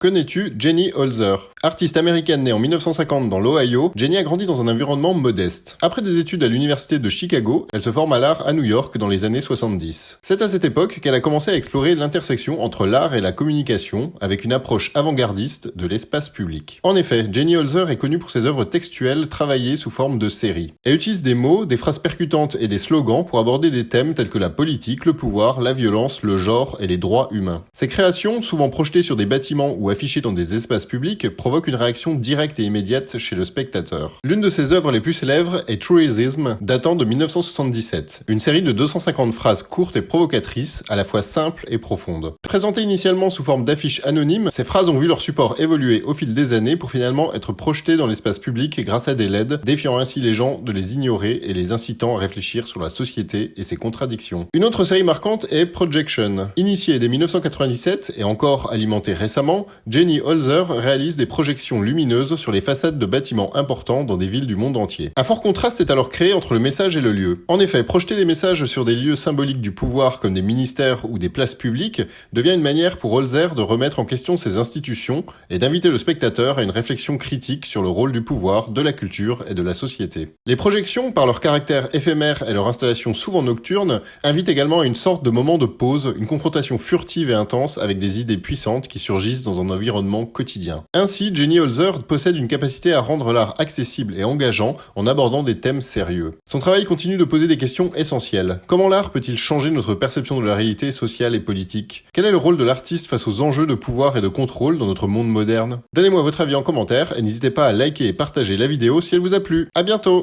Connais-tu Jenny Holzer? Artiste américaine née en 1950 dans l'Ohio, Jenny a grandi dans un environnement modeste. Après des études à l'université de Chicago, elle se forme à l'art à New York dans les années 70. C'est à cette époque qu'elle a commencé à explorer l'intersection entre l'art et la communication, avec une approche avant-gardiste de l'espace public. En effet, Jenny Holzer est connue pour ses œuvres textuelles travaillées sous forme de séries. Elle utilise des mots, des phrases percutantes et des slogans pour aborder des thèmes tels que la politique, le pouvoir, la violence, le genre et les droits humains. Ses créations, souvent projetées sur des bâtiments ou affichées dans des espaces publics, provoquent une réaction directe et immédiate chez le spectateur. L'une de ses œuvres les plus célèbres est Truism, datant de 1977, une série de 250 phrases courtes et provocatrices, à la fois simples et profondes. Présentées initialement sous forme d'affiches anonymes, ces phrases ont vu leur support évoluer au fil des années pour finalement être projetées dans l'espace public grâce à des LED, défiant ainsi les gens de les ignorer et les incitant à réfléchir sur la société et ses contradictions. Une autre série marquante est Projection. Initiée dès 1997 et encore alimentée récemment, Jenny Holzer réalise des projections lumineuses sur les façades de bâtiments importants dans des villes du monde entier. Un fort contraste est alors créé entre le message et le lieu. En effet, projeter des messages sur des lieux symboliques du pouvoir comme des ministères ou des places publiques devient une manière pour Holzer de remettre en question ses institutions et d'inviter le spectateur à une réflexion critique sur le rôle du pouvoir, de la culture et de la société. Les projections, par leur caractère éphémère et leur installation souvent nocturne, invitent également à une sorte de moment de pause, une confrontation furtive et intense avec des idées puissantes qui surgissent dans un environnement quotidien. Ainsi, Jenny Holzer possède une capacité à rendre l'art accessible et engageant en abordant des thèmes sérieux. Son travail continue de poser des questions essentielles. Comment l'art peut-il changer notre perception de la réalité sociale et politique? Quel est le rôle de l'artiste face aux enjeux de pouvoir et de contrôle dans notre monde moderne? Donnez-moi votre avis en commentaire et n'hésitez pas à liker et partager la vidéo si elle vous a plu. À bientôt!